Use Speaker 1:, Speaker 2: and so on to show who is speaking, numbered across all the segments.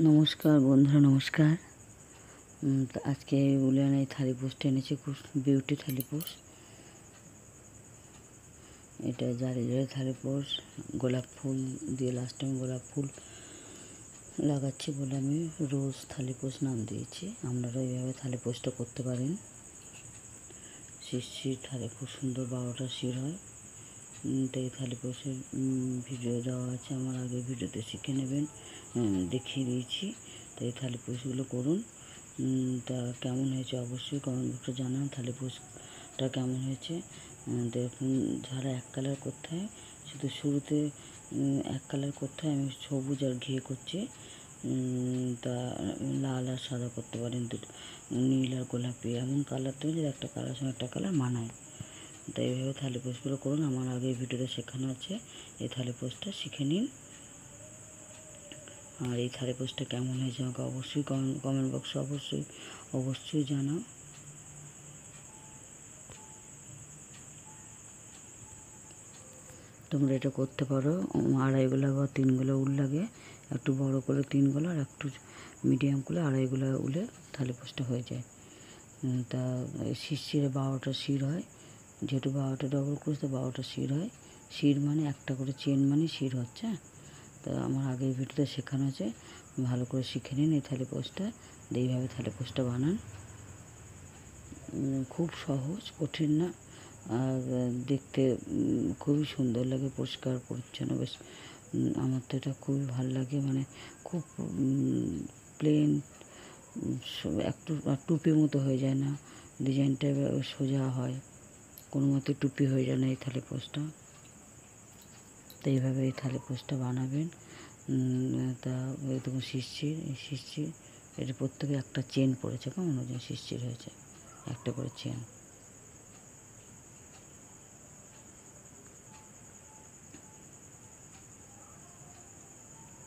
Speaker 1: নমস্কার বন্ধুরা, নমস্কার। তো আজকে উলেন এই থালি পোস্টটা এনেছি, খুব বিউটি থালি পোস্ট। এটা জারি থালি পোস্ট, গোলাপ ফুল দিয়ে লাস্ট টাইম গোলাপ ফুল লাগাচ্ছি বলে আমি রোজ থালি পোস্ট নাম দিয়েছি। আপনারা এইভাবে থালি পোস্টটা করতে পারেন। শির থালি খুব সুন্দর 12টা শির হয়। তো এই থালি পোস্টের ভিডিও দেওয়া আছে, আমার আগে ভিডিওতে শিখে নেবেন, দেখিয়ে দিয়েছি। তো এই থালি পোস্টগুলো করুন। তা কেমন হয়েছে অবশ্যই কমেন্ট বক্সে জানান। থালি পোস্টটা কেমন হয়েছে দেখুন। যারা এক কালার করতে হয়, শুধু শুরুতে এক কালার করতে হয়। আমি সবুজ আর ঘিয়ে করছি। তা লাল আর সাদা করতে পারেন, দুটো নীল আর গোলাপি, এমন কালার তৈরি একটা কালার সঙ্গে একটা কালার মানায়। তো এইভাবে থালি পোস্টগুলো করুন। আমার আগে ভিডিওতে শেখানো আছে, এই থালি পোস্টটা শিখে নিন। আর এই থালি পোস্টটা কেমন হয়েছে আমাকে অবশ্যই কমেন্ট বক্সে অবশ্যই জানাও। তোমরা এটা করতে পারো। 2.5 গোলা বা 3 গোলা উল লাগে, একটু বড় করে 3 গোলা আর একটু মিডিয়াম করে 2.5 গোলা উলে থালি পোস্টটা হয়ে যায়। তা শিরে 12টা শির হয়, যেহেতু 12টা ডবল ক্রোশ, তো 12টা শির হয়। শির মানে একটা করে চেন মানে শির হচ্ছে। তো আমার আগের ভিডিওতে শেখানো আছে, ভালো করে শিখে নিন এই থালি পোস্টটা। এইভাবে থালি পোস্টটা বানান। খুব সহজ, কঠিন না। আর দেখতে খুবই সুন্দর লাগে, পরিষ্কার পরিচ্ছন্ন বেশ। আমার তো এটা খুবই ভালো লাগে, মানে খুব প্লেন, একটু টুপির মতো হয়ে যায় না, ডিজাইনটা সোজা হয়, কোনো মতে টুপি হয়ে যায় না এই থালি পোস্টটা। তো এইভাবে এই থালি পোস্টটা বানাবেন। তা দেখুন শিরশির, এই শিরশির এটা প্রত্যেকে একটা চেন পড়েছে, কেমন ওজন শিরশির হয়েছে, একটা করে চেন।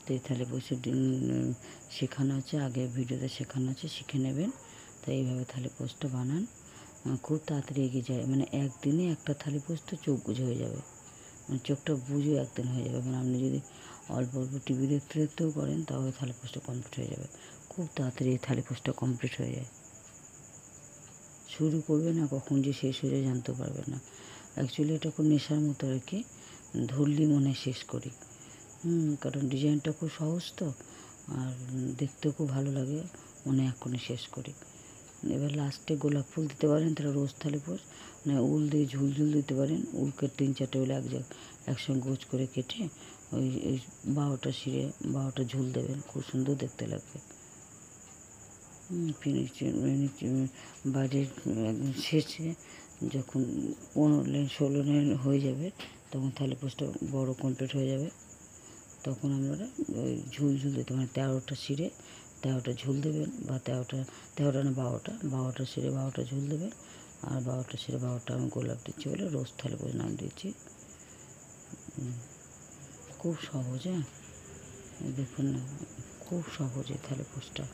Speaker 1: তো এই থালি পোস্ট শেখানো আছে, আগে ভিডিওতে শেখানো আছে, শিখে নেবেন। তো এইভাবে থালি পোস্টটা বানান, খুব তাড়াতাড়ি এগিয়ে যায়। মানে একদিনে একটা থালি পোস্ট চোখ বুঝে হয়ে যাবে, মানে চোখটা বুঝে একদিন হয়ে যাবে। মানে আপনি যদি অল্প অল্প টিভি দেখতে দেখতেও করেন, তাহলে থালি পোস্টটা কমপ্লিট হয়ে যাবে। খুব তাড়াতাড়ি এই থালি পোস্টটা কমপ্লিট হয়ে যায়। শুরু করবে না, কখন যে শেষ হয়ে যায় জানতে পারবেন না। অ্যাকচুয়ালি এটা খুব নেশার মতো আর কি, ধরলি মনে শেষ করি। কারণ ডিজাইনটা খুব সহজ তো, আর দেখতেও খুব ভালো লাগে, মনে এখনই শেষ করি। এবার লাস্টে গোলাপ ফুল দিতে পারেন, তারা রোজ থালি পোস্ট, মানে উল দিয়ে ঝুল দিতে পারেন। উলকে 3-4টে উল একসঙ্গে গোছ করে কেটে ওই 12টা শিরে 12টা ঝুল দেবেন, খুব সুন্দর দেখতে লাগবে। বাইরের শেষে যখন 15 লাইন 16 লাইন হয়ে যাবে, তখন থালি পোস্টটা বড় কমপ্লিট হয়ে যাবে। তখন আমরা ওই ঝুল দিতে, মানে 13টা শিরে 13টা ঝুল দেবেন, বা 13টা না 12টা শিরে 12টা ঝুল দেবেন। আর 12টা শিরে 12টা আমি গোলাপ দিচ্ছি বলে রোজ থালি পোস্ট নাম দিচ্ছি। খুব সহজ, হ্যাঁ দেখুন না, খুব সহজ এই থালি পোস্টটা।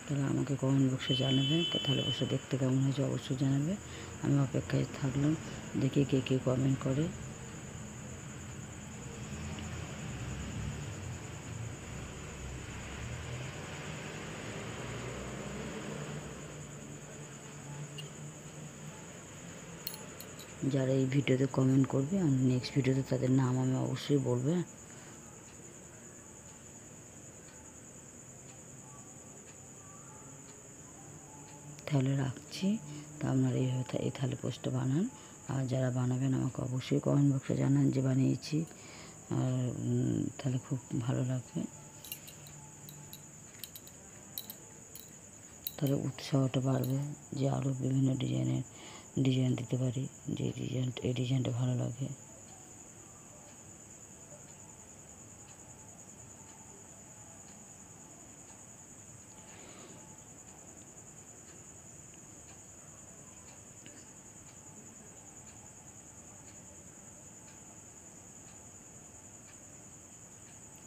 Speaker 1: তাহলে আমাকে কমেন্ট বক্সে জানাবেন থালি পোস্টটা দেখতে কেমন হয়েছে, অবশ্যই জানাবে। আমি অপেক্ষায় থাকলাম, দেখি কে কমেন্ট করে। যারা এই ভিডিওতে কমেন্ট করবে, আমি নেক্সট ভিডিওতে তাদের নাম আমি অবশ্যই বলবো। তাহলে রাখছি। তা আপনারা এইভাবে এই থালি পোস্টটা বানান। আর যারা বানাবেন আমাকে অবশ্যই কমেন্ট বক্সে জানান যে বানিয়েছি, আর তাহলে খুব ভালো লাগবে। তাহলে উৎসাহটা বাড়বে যে আরও বিভিন্ন ডিজাইন দিতে পারি, যে এই ডিজাইনটা ভালো লাগে।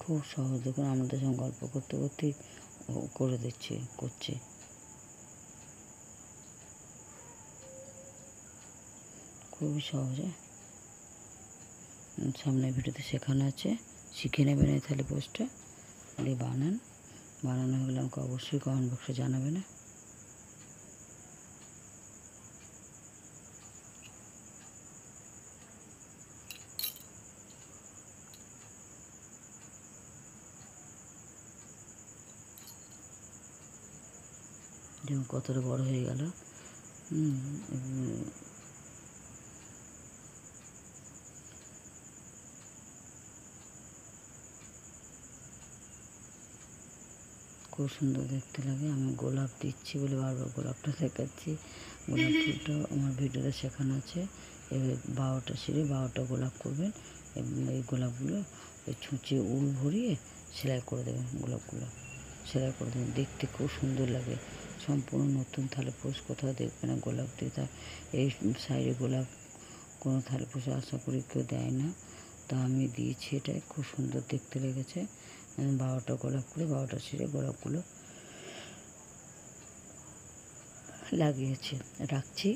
Speaker 1: খুব সহজ, দেখুন আমাদের সঙ্গে গল্প করতে করতেই করে করছি। খুবই সহজে সামনের ভিডিওতে শেখানো আছে, শিখে নেবেন এই থালি পোস্টটা, দিয়ে বানান। বানানো হলে আমাকে অবশ্যই কমেন্ট বক্সে জানাবে না। যেমন কতটা বড় হয়ে গেল। খুব সুন্দর দেখতে লাগে। আমি গোলাপ দিচ্ছি বলে বারবার গোলাপটা দেখাচ্ছি। গোলাপ ফুলটা আমার ভিডিওতে শেখানো আছে। এবার 12টা সিঁড়ি 12টা গোলাপ করবেন এবং এই গোলাপগুলো ওই ছুঁচে উল ভরিয়ে সেলাই করে দেবেন। গোলাপগুলো সেলাই করে দেবেন, দেখতে খুব সুন্দর লাগে। সম্পূর্ণ নতুন থালাপোস কোথাও দেখবে না গোলাপ দিয়ে। তা এই সাইডে গোলাপ কোনো থালাপোসে আশা করি কেউ দেয় না, তা আমি দিয়েছি। এটা খুব সুন্দর দেখতে লেগেছে। 12টা গোলাপ করে 12টা সিঁড়ে গোলাপগুলো লাগিয়েছি। রাখছি।